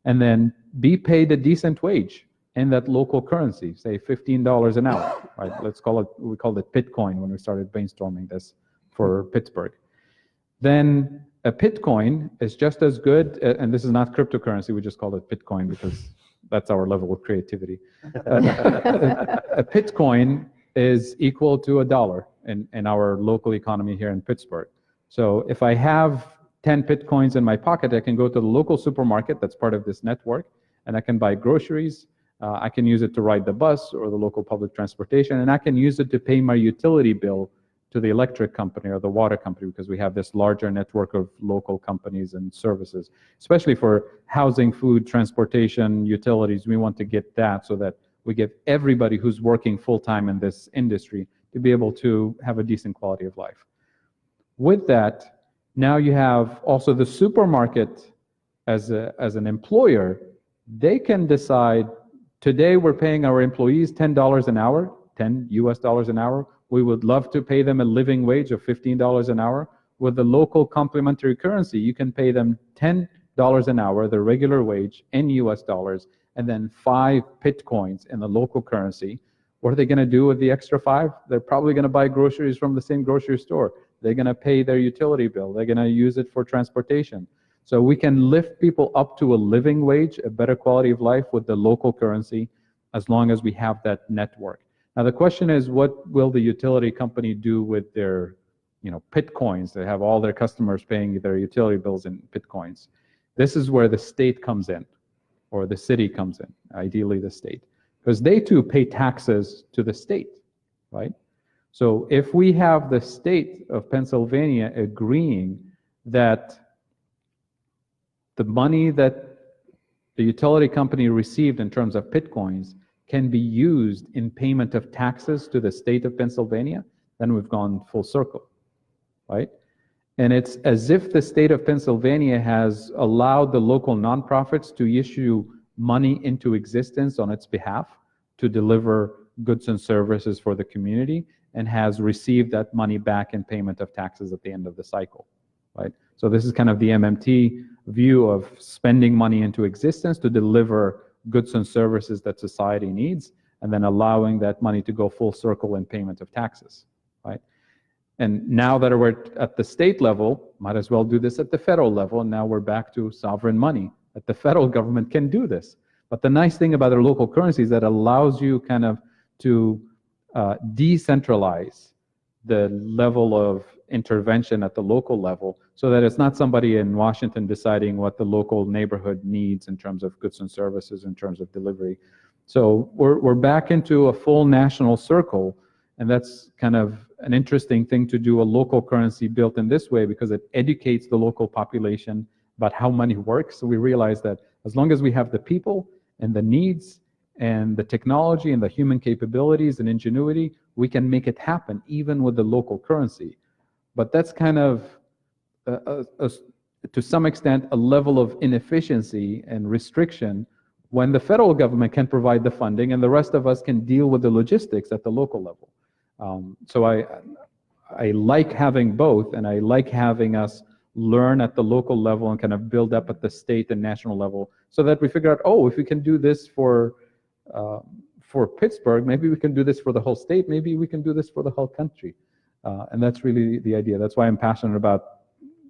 and then be paid a decent wage in that local currency, say $15 an hour, right? We called it Bitcoin when we started brainstorming this for Pittsburgh. Then a Bitcoin is just as good, and this is not cryptocurrency, we just call it Bitcoin because that's our level of creativity. A Bitcoin is equal to $1 in our local economy here in Pittsburgh. So if I have 10 Bitcoins in my pocket, I can go to the local supermarket that's part of this network, and I can buy groceries. I can use it to ride the bus or the local public transportation, and I can use it to pay my utility bill to the electric company or the water company, because we have this larger network of local companies and services, especially for housing, food, transportation, utilities. We want to get that so that we give everybody who's working full-time in this industry to be able to have a decent quality of life. With that, now you have also the supermarket as an employer. They can decide, today we're paying our employees $10 an hour, $10 US an hour. We would love to pay them a living wage of $15 an hour. With the local complementary currency, you can pay them $10 an hour, the regular wage in US dollars, and then 5 Bitcoins in the local currency. What are they going to do with the extra 5? They're probably going to buy groceries from the same grocery store. They're going to pay their utility bill. They're going to use it for transportation. So we can lift people up to a living wage, a better quality of life with the local currency, as long as we have that network. Now the question is, what will the utility company do with their, Bitcoins? They have all their customers paying their utility bills in Bitcoins. This is where the state comes in, or the city comes in, ideally the state, because they too pay taxes to the state, right? So if we have the state of Pennsylvania agreeing that the money that the utility company received in terms of Bitcoins can be used in payment of taxes to the state of Pennsylvania, then we've gone full circle, right? And it's as if the state of Pennsylvania has allowed the local nonprofits to issue money into existence on its behalf to deliver goods and services for the community, and has received that money back in payment of taxes at the end of the cycle, right? So this is kind of the MMT view of spending money into existence to deliver goods and services that society needs, and then allowing that money to go full circle in payment of taxes, right? And now that we're at the state level, might as well do this at the federal level, and now we're back to sovereign money, that the federal government can do this. But the nice thing about our local currency is that it allows you kind of to decentralize the level of intervention at the local level, so that it's not somebody in Washington deciding what the local neighborhood needs in terms of goods and services, in terms of delivery. So we're back into a full national circle, and that's kind of an interesting thing to do, a local currency built in this way, because it educates the local population about how money works. So we realize that as long as we have the people and the needs and the technology and the human capabilities and ingenuity, we can make it happen even with the local currency. But that's kind of, to some extent, a level of inefficiency and restriction when the federal government can provide the funding and the rest of us can deal with the logistics at the local level. So I like having both, and I like having us learn at the local level and kind of build up at the state and national level, so that we figure out, oh, if we can do this for Pittsburgh, maybe we can do this for the whole state, maybe we can do this for the whole country. And that's really the idea. That's why I'm passionate about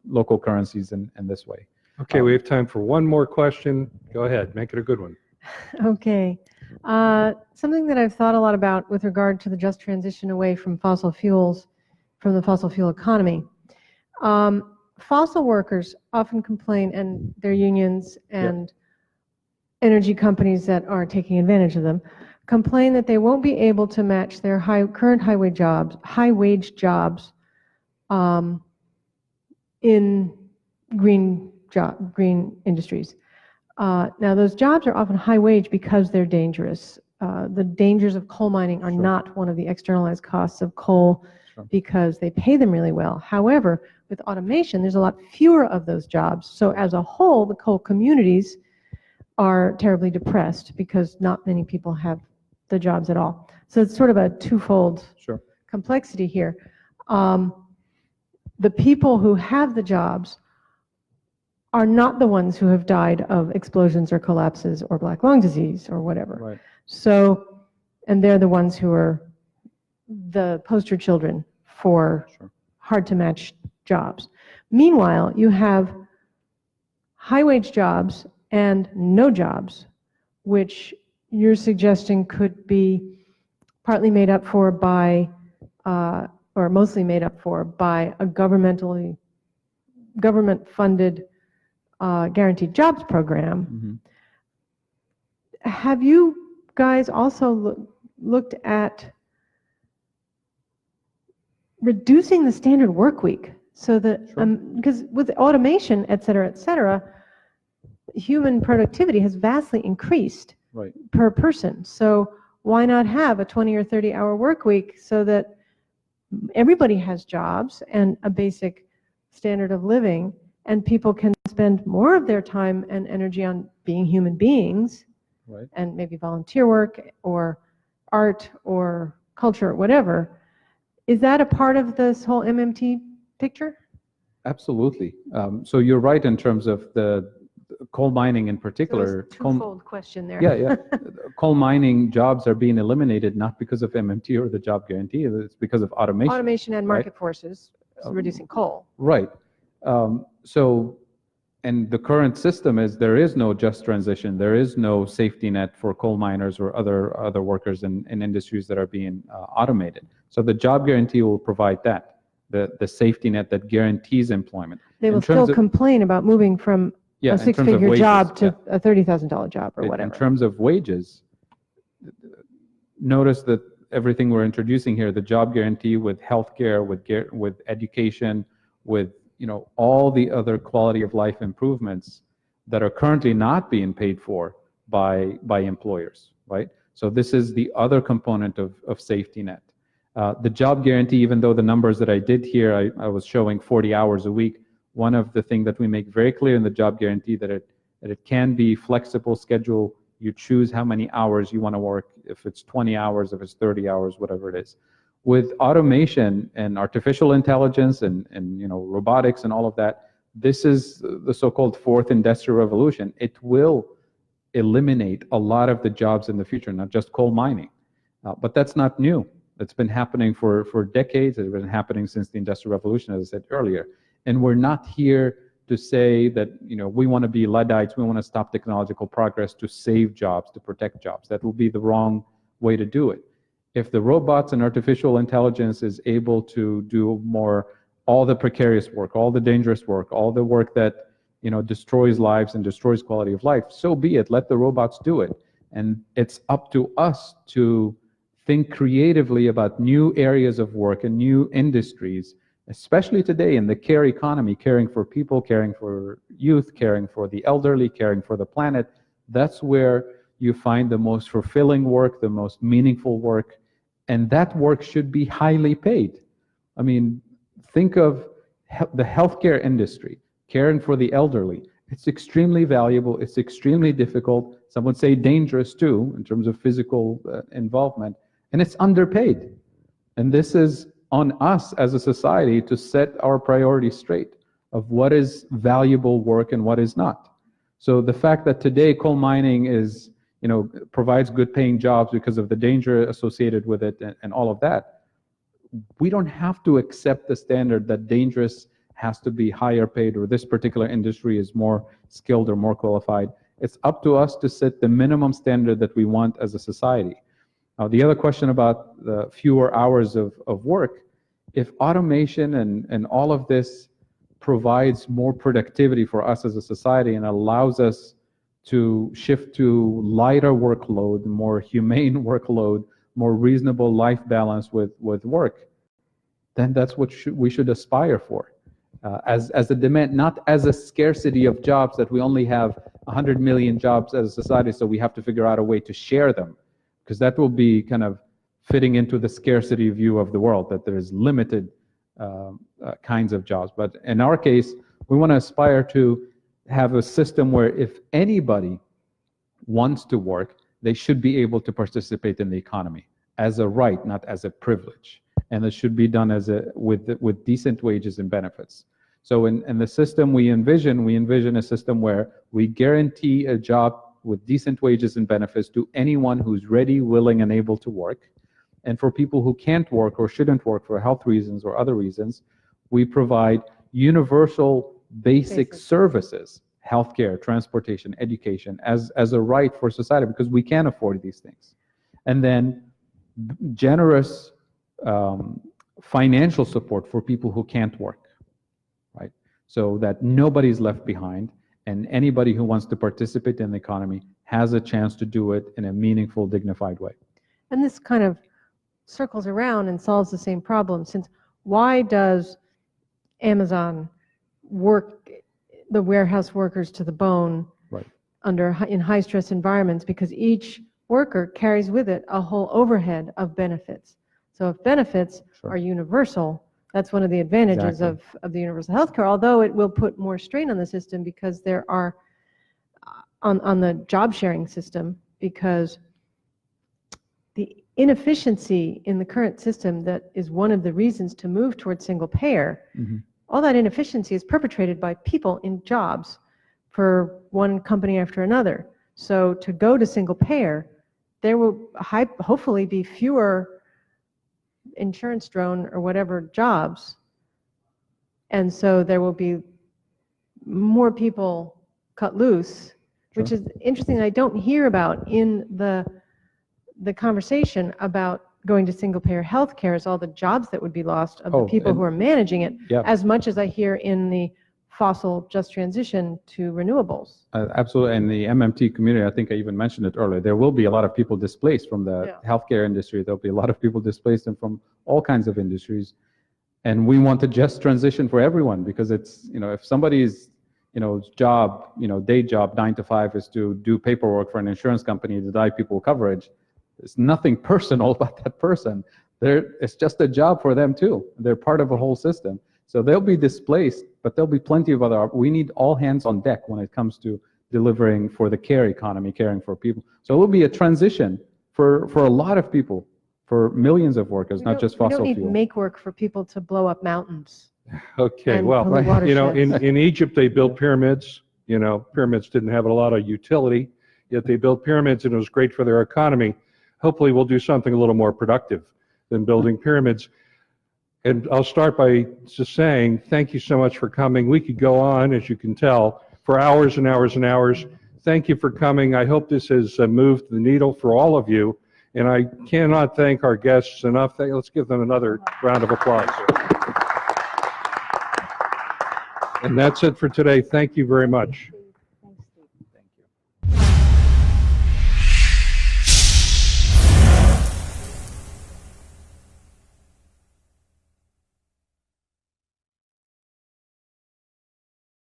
local currencies in this way. Okay, we have time for one more question. Go ahead, make it a good one. Okay. Something that I've thought a lot about with regard to the just transition away from fossil fuels, from the fossil fuel economy. Fossil workers often complain, and their unions and energy companies that are taking advantage of them, complain that they won't be able to match their current high wage jobs in green industries. Now those jobs are often high wage because they're dangerous. The dangers of coal mining are not one of the externalized costs of coal, because they pay them really well. However, with automation, there's a lot fewer of those jobs. So as a whole, the coal communities are terribly depressed because not many people have the jobs at all. So it's sort of a twofold complexity here. The people who have the jobs are not the ones who have died of explosions or collapses or black lung disease or whatever. Right. So, and they're the ones who are the poster children for hard to match jobs. Meanwhile, you have high wage jobs and no jobs, which you're suggesting could be partly made up for by, or mostly made up for by a government-funded guaranteed jobs program. Have you guys also looked at reducing the standard work week so that, because with automation, et cetera, human productivity has vastly increased Right. per person. So why not have a 20 or 30-hour work week so that everybody has jobs and a basic standard of living, and people can spend more of their time and energy on being human beings, Right. and maybe volunteer work or art or culture or whatever. Is that a part of this whole MMT picture? Absolutely. So you're right in terms of the coal mining in So particular. it's a twofold question there. Yeah. Coal mining jobs are being eliminated not because of MMT or the job guarantee, it's because of automation. Automation and market right? forces, reducing coal. Right. And the current system is there is no just transition. There is no safety net for coal miners or other workers in industries that are being automated. So the job guarantee will provide that, the safety net that guarantees employment. They will In terms still of- complain about moving from Yeah, a in terms of six-figure wages, job to yeah. a $30,000 job or In whatever. terms of wages, notice that everything we're introducing here, the job guarantee with healthcare, with education, with all the other quality of life improvements that are currently not being paid for by employers, right? So this is the other component of safety net. The job guarantee, even though the numbers that I did here, I was showing 40 hours a week. One of the things that we make very clear in the job guarantee that it can be flexible schedule. You choose how many hours you want to work, if it's 20 hours, if it's 30 hours, whatever it is. With automation and artificial intelligence and robotics and all of that, this is the so-called fourth industrial revolution. It will eliminate a lot of the jobs in the future, not just coal mining. But that's not new. It's been happening for decades. It's been happening since the Industrial Revolution, as I said earlier. And we're not here to say that we want to be Luddites, we want to stop technological progress to save jobs, to protect jobs. That will be the wrong way to do it. If the robots and artificial intelligence is able to do all the precarious work, all the dangerous work, all the work that destroys lives and destroys quality of life, so be it. Let the robots do it. And it's up to us to think creatively about new areas of work and new industries, especially today in the care economy, caring for people, caring for youth, caring for the elderly, caring for the planet. That's where you find the most fulfilling work, the most meaningful work, and that work should be highly paid. I mean, think of the healthcare industry, caring for the elderly. It's extremely valuable, it's extremely difficult, some would say dangerous too, in terms of physical involvement, and it's underpaid. And this is on us as a society to set our priorities straight of what is valuable work and what is not. So the fact that today coal mining is, provides good paying jobs because of the danger associated with it and all of that, we don't have to accept the standard that dangerous has to be higher paid or this particular industry is more skilled or more qualified. It's up to us to set the minimum standard that we want as a society. Now, the other question about the fewer hours of work, if automation and all of this provides more productivity for us as a society and allows us to shift to lighter workload, more humane workload, more reasonable life balance with work, then that's what we should aspire for. As a demand, not as a scarcity of jobs that we only have 100 million jobs as a society, so we have to figure out a way to share them, because that will be kind of fitting into the scarcity view of the world, that there is limited kinds of jobs. But in our case, we want to aspire to have a system where if anybody wants to work, they should be able to participate in the economy as a right, not as a privilege. And it should be done with decent wages and benefits. So in the system we envision a system where we guarantee a job with decent wages and benefits to anyone who's ready, willing, and able to work. And for people who can't work or shouldn't work for health reasons or other reasons, we provide universal basic services, healthcare, transportation, education, as a right for society, because we can afford these things. And then generous financial support for people who can't work, right? So that nobody's left behind, and anybody who wants to participate in the economy has a chance to do it in a meaningful, dignified way. And this kind of circles around and solves the same problem, since Why does Amazon work the warehouse workers to the bone Right. in high stress environments? Because each worker carries with it a whole overhead of benefits. So if benefits Sure. are universal, that's one of the advantages Exactly. of the universal health care, although it will put more strain on the system because there are, on the job sharing system, because the inefficiency in the current system that is one of the reasons to move towards single payer, Mhm. all that inefficiency is perpetrated by people in jobs for one company after another. So to go to single payer, there will hopefully be fewer insurance drone or whatever jobs. And so there will be more people cut loose, which Sure. is interesting. I don't hear about in the conversation about going to single payer healthcare is all the jobs that would be lost of the Oh, people and- who are managing it, Yeah. as much as I hear in the fossil just transition to renewables. Absolutely. And the MMT community, I think I even mentioned it earlier, there will be a lot of people displaced from the Yeah. healthcare industry. There'll be a lot of people displaced and from all kinds of industries. And we want a just transition for everyone because it's, if somebody's, job, day job, 9 to 5 is to do paperwork for an insurance company to deny people coverage, there's nothing personal about that person. It's just a job for them too. They're part of a whole system. So they'll be displaced, but there'll be plenty of we need all hands on deck when it comes to delivering for the care economy, caring for people. So it will be a transition for a lot of people, for millions of workers, not just We fossil don't need fuel. make work for people to blow up mountains. Okay, And well, pollute watersheds. in Egypt, they built pyramids. Pyramids didn't have a lot of utility, yet they built pyramids and it was great for their economy. Hopefully we'll do something a little more productive than building pyramids. And I'll start by just saying thank you so much for coming. We could go on, as you can tell, for hours and hours and hours. Thank you for coming. I hope this has moved the needle for all of you. And I cannot thank our guests enough. Let's give them another round of applause. And that's it for today. Thank you very much.